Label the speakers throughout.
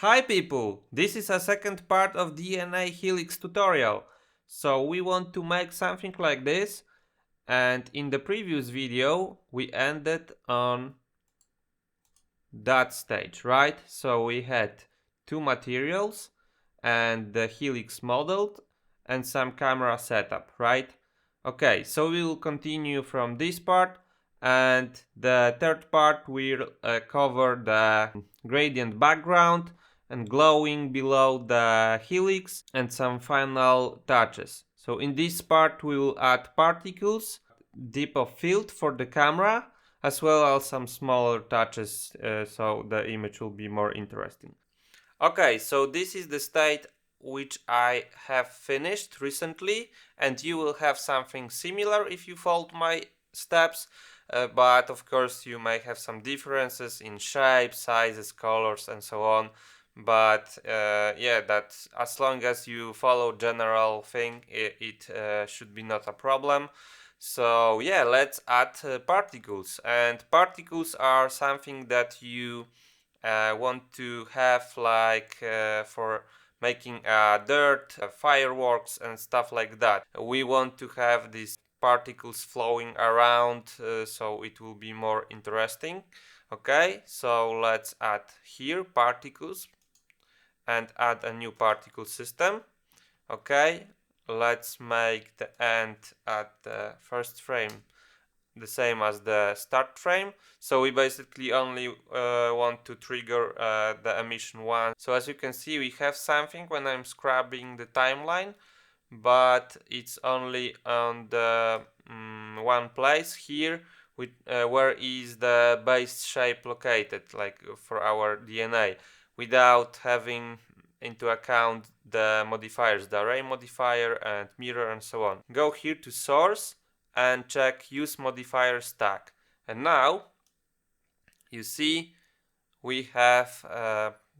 Speaker 1: Hi people, this is a second part of DNA helix tutorial. So we want to make something like this, and in the previous video we ended on that stage, right? So we had two materials and the helix modeled and some camera setup, right? Okay, so we will continue from this part, and the third part will cover the gradient background and glowing below the helix and some final touches. So in this part we will add particles, depth of field for the camera, as well as some smaller touches, so the image will be more interesting. Okay, so this is the state which I have finished recently, and you will have something similar if you follow my steps, but of course you may have some differences in shape, sizes, colors and so on. But yeah, that as long as you follow general thing, it should be not a problem. So yeah, let's add particles, and particles are something that you want to have like for making dirt, fireworks and stuff like that. We want to have these particles flowing around, so it will be more interesting. Okay, so let's add here particles and add a new particle system. Okay, let's make the end at the first frame the same as the start frame. So we basically only want to trigger the emission once. So as you can see, we have something when I'm scrubbing the timeline, but it's only on the one place here with where is the base shape located, like for our DNA, without having into account the modifiers, the array modifier and mirror and so on. Go here to source and check use modifier stack, and now you see we have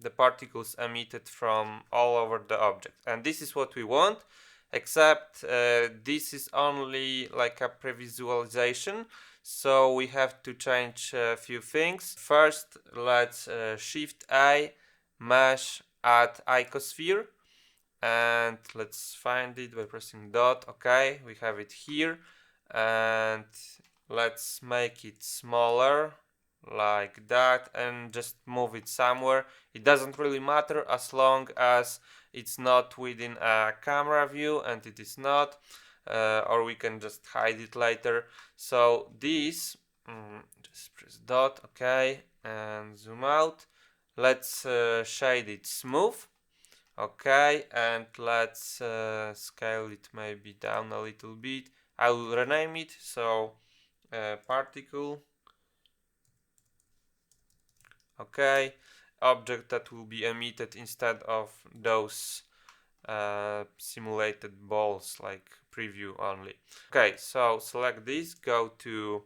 Speaker 1: the particles emitted from all over the object, and this is what we want, except this is only like a previsualization, so we have to change a few things. First, let's shift A, mesh, add icosphere, and let's find it by pressing dot. Okay, we have it here, and let's make it smaller like that and just move it somewhere. It doesn't really matter as long as it's not within a camera view, and it is not, or we can just hide it later. So this, just press dot. Okay, and zoom out. Let's shade it smooth. Okay, and let's scale it maybe down a little bit. I will rename it, so particle. Okay, object that will be emitted instead of those simulated balls like preview only. Okay, so select this, go to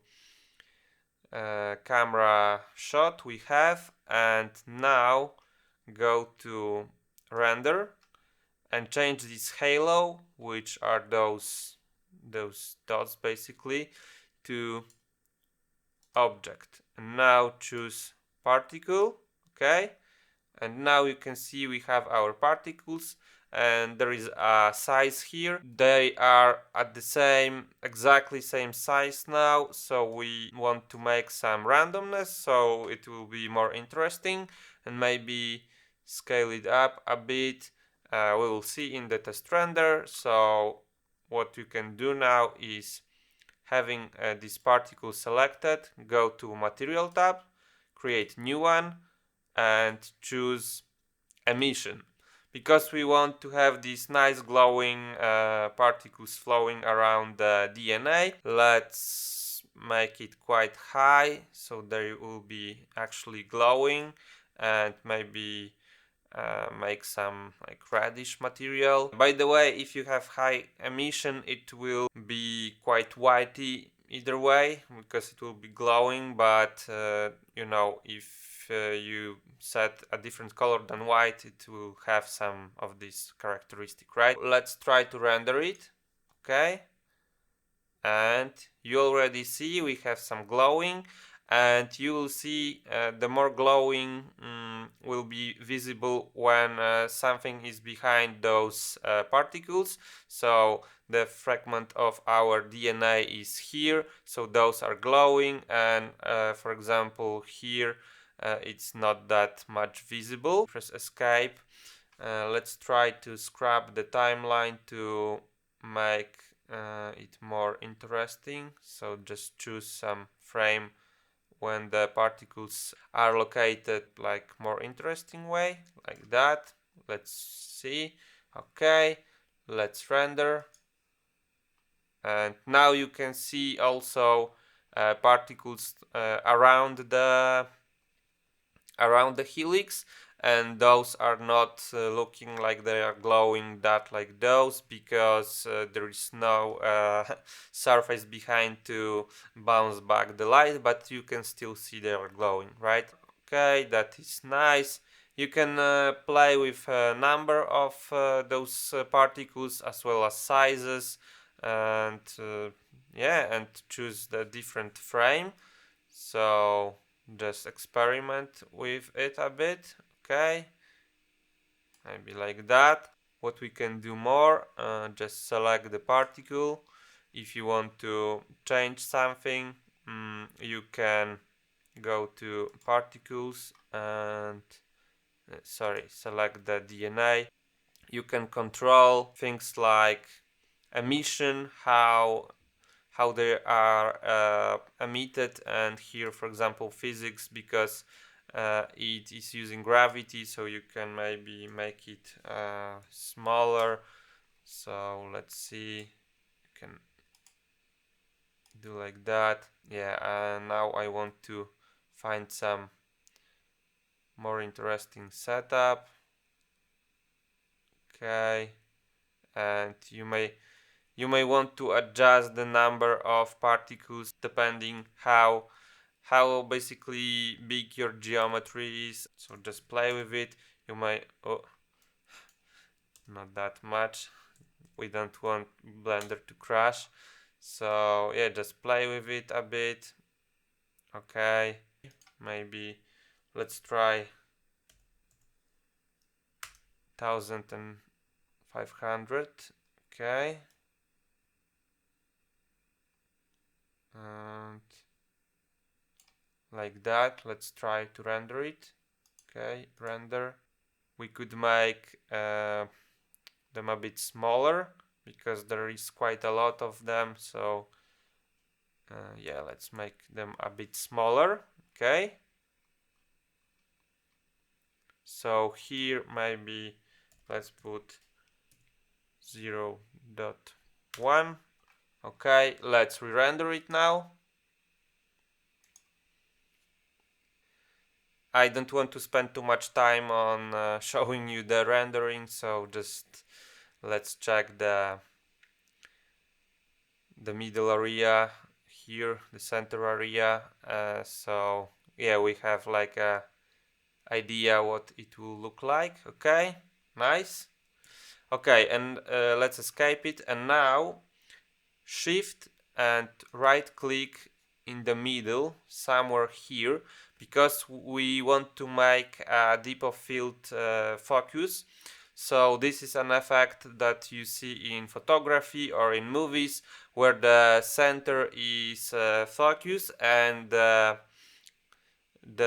Speaker 1: camera shot we have, and now go to render and change this halo, which are those dots basically, to object, and now choose particle. Okay, and now you can see we have our particles, and there is a size here. They are at the exactly same size now, so we want to make some randomness so it will be more interesting, and maybe scale it up a bit. We will see in the test render. So what you can do now is, having this particle selected, go to material tab, create new one, and choose emission, because we want to have these nice glowing particles flowing around the DNA. Let's make it quite high so they will be actually glowing, and maybe make some like reddish material. By the way, if you have high emission, it will be quite whitey either way because it will be glowing, but you know, if you set a different color than white, it will have some of this characteristic, right? Let's try to render it. Okay, and you already see we have some glowing, and you will see the more glowing will be visible when something is behind those particles. So the fragment of our DNA is here, so those are glowing, and for example here it's not that much visible. Press escape. Let's try to scrap the timeline to make it more interesting. So just choose some frame when the particles are located like more interesting way, like that. Let's see. Okay, let's render. And now you can see also particles around the helix, and those are not looking like they are glowing that like those, because there is no surface behind to bounce back the light, but you can still see they are glowing, right? Okay, that is nice. You can play with a number of those particles as well as sizes, and yeah, and choose the different frame. So just experiment with it a bit. Okay, maybe like that. What we can do more, just select the particle. If you want to change something, you can go to particles and select the DNA. You can control things like emission, how they are emitted, and here for example physics, because it is using gravity, so you can maybe make it smaller. So let's see, you can do like that. Yeah, and now I want to find some more interesting setup. Okay, and you may want to adjust the number of particles depending how basically big your geometry is. So just play with it. You may, oh, not that much. We don't want Blender to crash. So yeah, just play with it a bit. Okay, maybe let's try 1500. Okay, and like that. Let's try to render it. Okay, render. We could make them a bit smaller because there is quite a lot of them. So yeah, let's make them a bit smaller. Okay, so here maybe let's put 0.1. Okay, let's re-render it now. I don't want to spend too much time on showing you the rendering, so just let's check the middle area here, the center area. So yeah, we have like a idea what it will look like. Okay, nice. Okay, and let's escape it, and now shift and right click in the middle somewhere here, because we want to make a depth of field focus. So this is an effect that you see in photography or in movies, where the center is focus and the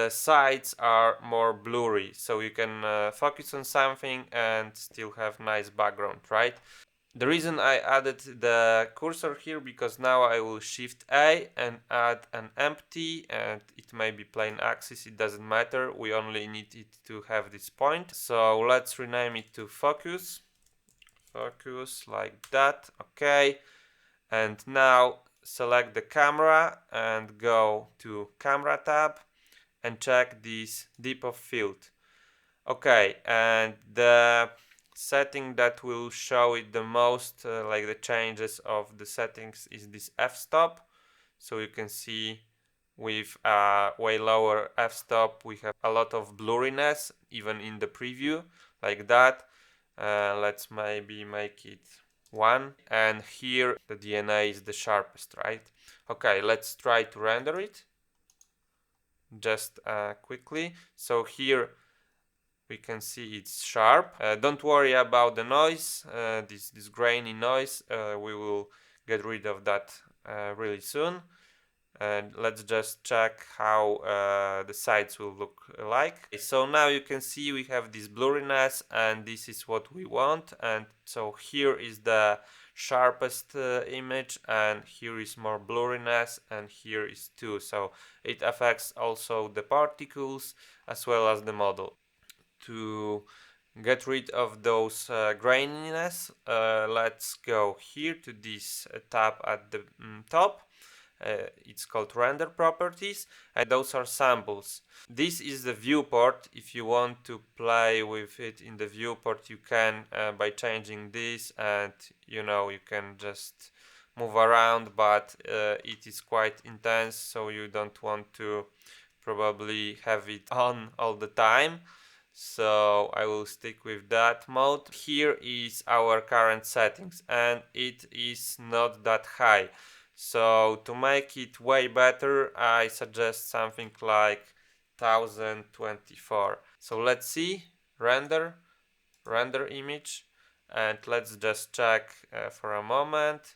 Speaker 1: sides are more blurry, so you can focus on something and still have nice background, right? The reason I added the cursor here, because now I will shift A and add an empty, and it may be plain axis, it doesn't matter, we only need it to have this point. So let's rename it to focus like that. Okay, and now select the camera and go to camera tab and check this depth of field. Okay, and the setting that will show it the most, like the changes of the settings, is this f-stop. So you can see with a way lower f-stop we have a lot of blurriness even in the preview, like that. Let's maybe make it 1, and here the DNA is the sharpest, right? Okay, let's try to render it. just quickly. So here we can see it's sharp. Don't worry about the noise, this grainy noise. We will get rid of that really soon. And let's just check how the sides will look like. So now you can see we have this blurriness, and this is what we want. And so here is the sharpest image, and here is more blurriness, and here is too. So it affects also the particles as well as the model. To get rid of those graininess, let's go here to this tab at the top. It's called render properties, and those are samples. This is the viewport. If you want to play with it in the viewport, you can by changing this, and you can just move around, but it is quite intense, so you don't want to probably have it on all the time. So I will stick with that mode. Here is our current settings, and it is not that high. So to make it way better, I suggest something like 1024. So let's see, render image, and let's just check for a moment.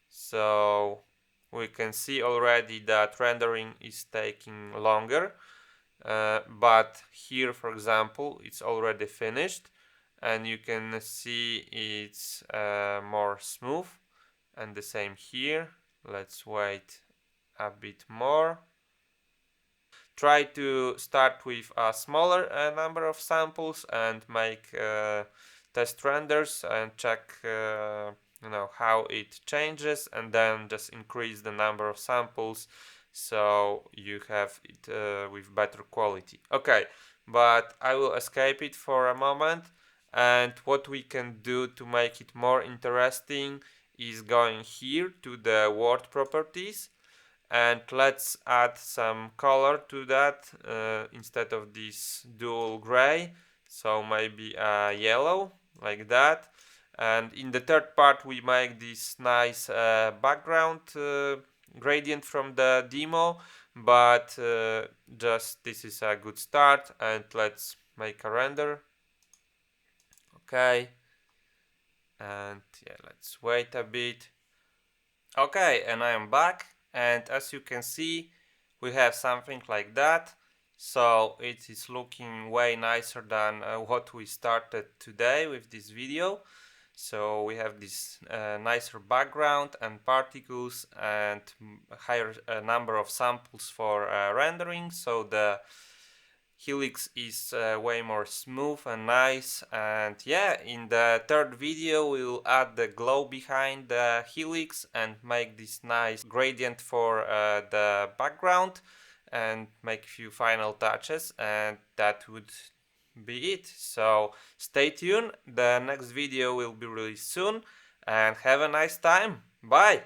Speaker 1: So we can see already that rendering is taking longer. But here, for example, it's already finished, and you can see it's more smooth, and the same here. Let's wait a bit more. Try to start with a smaller number of samples and make test renders and check how it changes, and then just increase the number of samples so you have it with better quality. Okay, but I will escape it for a moment, and what we can do to make it more interesting is going here to the word properties, and let's add some color to that instead of this dual gray, so maybe a yellow like that. And in the third part we make this nice background gradient from the demo, but just this is a good start, and let's make a render. Okay, and yeah, let's wait a bit. Okay, and I am back, and as you can see we have something like that. So it is looking way nicer than what we started today with this video. So we have this nicer background and particles, and higher number of samples for rendering, so the helix is way more smooth and nice. And yeah, in the third video we'll add the glow behind the helix and make this nice gradient for the background and make a few final touches, and that would be it. So stay tuned, the next video will be released soon, and have a nice time. Bye!